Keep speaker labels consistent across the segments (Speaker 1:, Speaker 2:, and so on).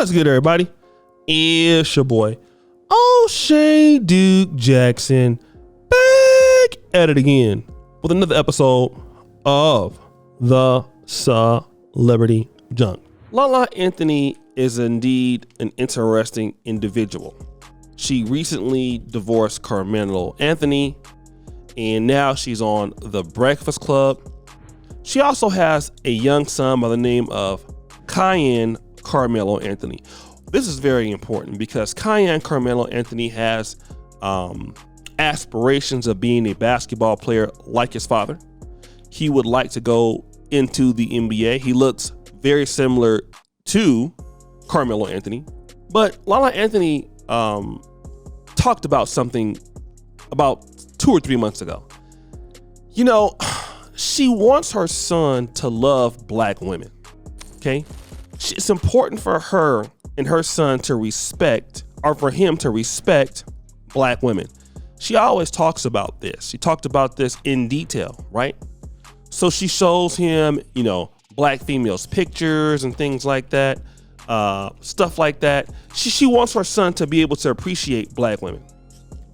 Speaker 1: What's good, everybody? It's your boy, O'Shea Duke Jackson, back at it again with another episode of the Celebrity Junk. Lala Anthony is indeed an interesting individual. She recently divorced Carmelo Anthony, and now she's on The Breakfast Club. She also has a young son by the name of Cayenne Carmelo Anthony. This is very important because Cayenne Carmelo Anthony has aspirations of being a basketball player like his father. He would like to go into the NBA. He looks very similar to Carmelo Anthony. But Lala Anthony talked about something about 2 or 3 months ago. You know, she wants her son to love black women, okay? It's important for her and her son to respect, or for him to respect, black women. She always talks about this. She talked about this in detail, right? So she shows him, you know, black females' pictures and things like that, stuff like that. She wants her son to be able to appreciate black women.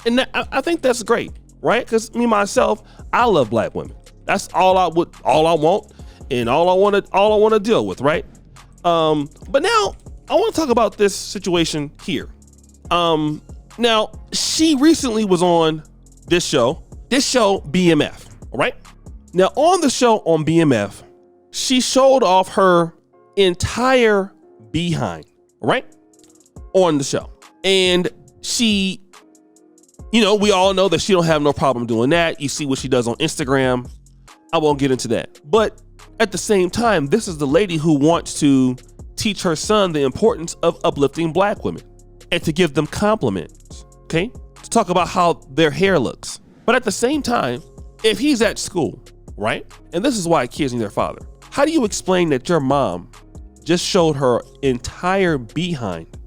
Speaker 1: And I think that's great, right? Because me, myself, I love black women. That's all I want, and all I want to deal with, right? But now I want to talk about this situation here. Now she recently was on this show BMF, all right? Now on the show on BMF, she showed off her entire behind, right? On the show. And she, you know, we all know that she don't have no problem doing that. You see what she does on Instagram. I won't get into that. But at the same time, this is the lady who wants to teach her son the importance of uplifting black women and to give them compliments, okay? To talk about how their hair looks. But at the same time, if he's at school, right? And this is why kids need their father. How do you explain that your mom just showed her entire behind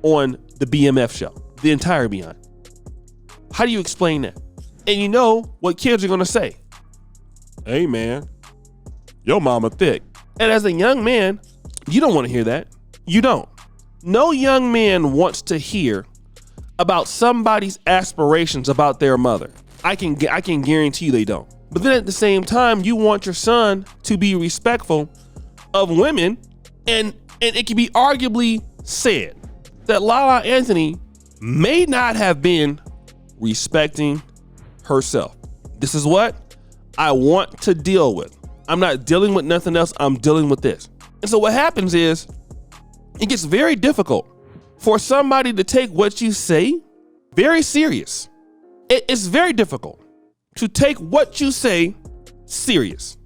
Speaker 1: on the BMF show? The entire behind. How do you explain that? And you know what kids are gonna say? Hey man, your mama thick. And as a young man, you don't want to hear that. You don't. No young man wants to hear about somebody's aspirations about their mother. I can guarantee you they don't. But then at the same time, you want your son to be respectful of women, and it can be arguably said that Lala Anthony may not have been respecting herself. This is what I want to deal with. I'm not dealing with nothing else. I'm dealing with this. And so what happens is it gets very difficult for somebody to take what you say very serious. It's very difficult to take what you say serious.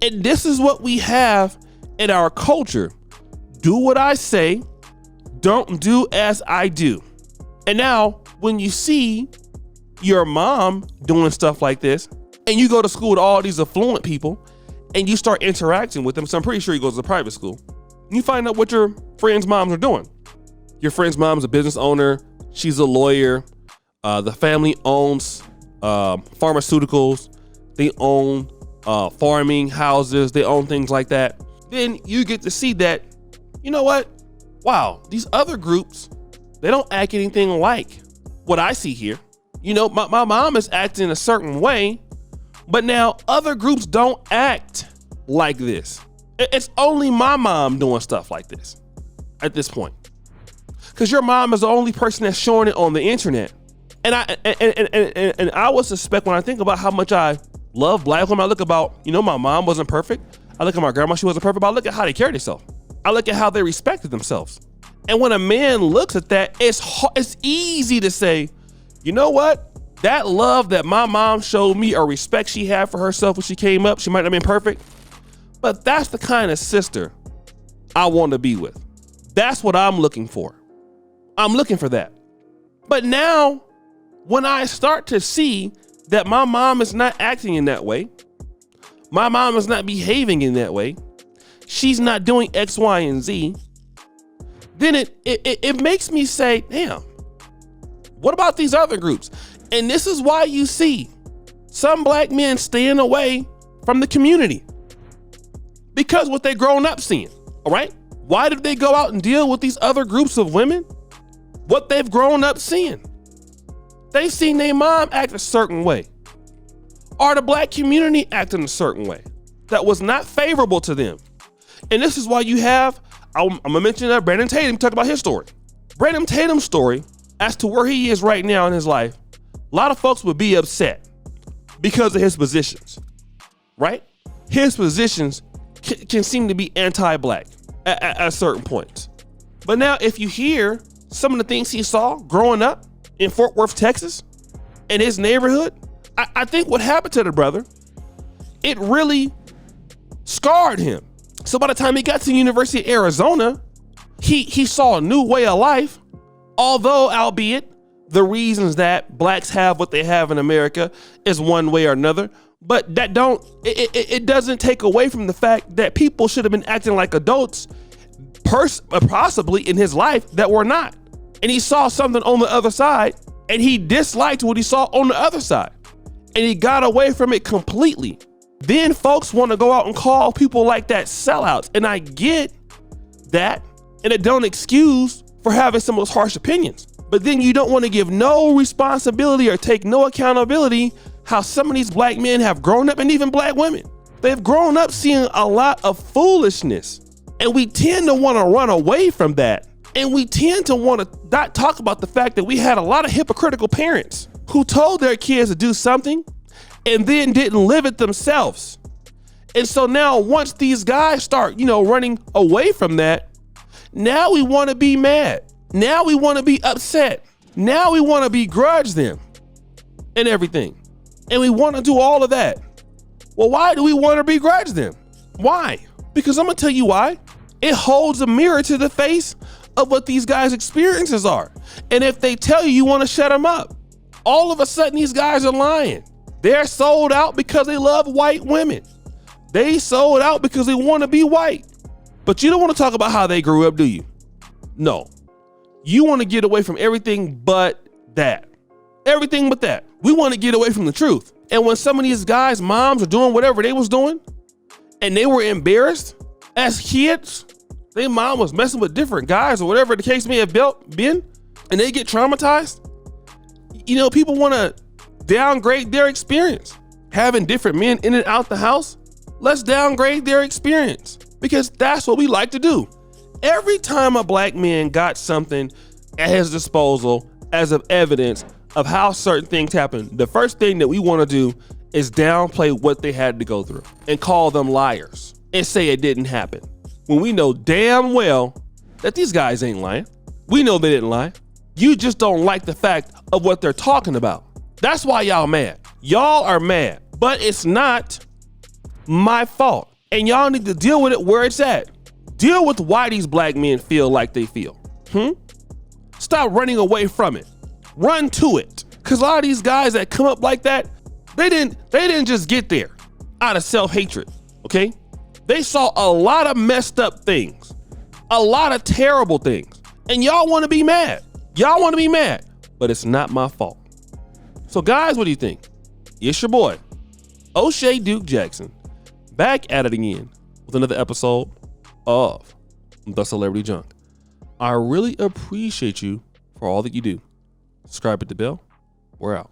Speaker 1: And this is what we have in our culture. Do what I say, don't do as I do. And now when you see your mom doing stuff like this, and you go to school with all these affluent people and you start interacting with them, so I'm pretty sure he goes to private school, and you find out what your friends' moms are doing. Your friend's mom's a business owner. She's a lawyer. The family owns pharmaceuticals. They own farming houses. They own things like that. Then you get to see that, you know what? Wow, these other groups, they don't act anything like what I see here. You know, my mom is acting a certain way, but now other groups don't act like this. It's only my mom doing stuff like this at this point. Because your mom is the only person that's showing it on the internet. And I would suspect, when I think about how much I love black women, I look about, you know, my mom wasn't perfect. I look at my grandma, she wasn't perfect, but I look at how they carried themselves. I look at how they respected themselves. And when a man looks at that, it's easy to say, you know what? That love that my mom showed me, or respect she had for herself when she came up, she might not have been perfect, but that's the kind of sister I want to be with. That's what I'm looking for. I'm looking for that. But now, when I start to see that my mom is not acting in that way, my mom is not behaving in that way, she's not doing X, Y, and Z, then it makes me say, damn, what about these other groups? And this is why you see some black men staying away from the community, because what they've grown up seeing, all right? Why did they go out and deal with these other groups of women? What they've grown up seeing. They've seen their mom act a certain way, or the black community act in a certain way that was not favorable to them. And this is why you have, I'm gonna mention that Brandon Tatum, talk about his story. Brandon Tatum's story as to where he is right now in his life, a lot of folks would be upset because of his positions, right? His positions can seem to be anti-black at certain points. But now if you hear some of the things he saw growing up in Fort Worth, Texas, in his neighborhood, I think what happened to the brother, it really scarred him. So by the time he got to the University of Arizona, he saw a new way of life, although albeit the reasons that blacks have what they have in America is one way or another. But that it doesn't take away from the fact that people should have been acting like adults possibly in his life that were not. And he saw something on the other side and he disliked what he saw on the other side. And he got away from it completely. Then folks want to go out and call people like that sellouts. And I get that. And it don't excuse for having some of those harsh opinions. But then you don't want to give no responsibility or take no accountability how some of these black men have grown up, and even black women. They've grown up seeing a lot of foolishness. And we tend to want to run away from that. And we tend to want to not talk about the fact that we had a lot of hypocritical parents who told their kids to do something and then didn't live it themselves. And so now once these guys start, running away from that, now we want to be mad. Now we want to be upset. Now we want to begrudge them and everything. And we want to do all of that. Well, why do we want to begrudge them? Why? Because I'm going to tell you why. It holds a mirror to the face of what these guys' experiences are. And if they tell you, you want to shut them up. All of a sudden, these guys are lying. They're sold out because they love white women. They sold out because they want to be white. But you don't want to talk about how they grew up, do you? No. You want to get away from everything but that. Everything but that. We want to get away from the truth. And when some of these guys' moms are doing whatever they was doing, and they were embarrassed as kids, their mom was messing with different guys or whatever the case may have been, and they get traumatized, people want to downgrade their experience. Having different men in and out the house, let's downgrade their experience, because that's what we like to do. Every time a black man got something at his disposal as of evidence of how certain things happen, the first thing that we want to do is downplay what they had to go through and call them liars and say it didn't happen. When we know damn well that these guys ain't lying. We know they didn't lie. You just don't like the fact of what they're talking about. That's why y'all mad. Y'all are mad, but it's not my fault. And y'all need to deal with it where it's at. Deal with why these black men feel like they feel. Stop running away from it. Run to it. Because a lot of these guys that come up like that, they didn't just get there out of self-hatred, okay? They saw a lot of messed up things, a lot of terrible things, and y'all want to be mad. Y'all want to be mad, but it's not my fault. So guys, what do you think? It's your boy, O'Shea Duke Jackson, back at it again with another episode of The Celebrity Junk. I really appreciate you for all that you do. Subscribe, hit the bell. We're out.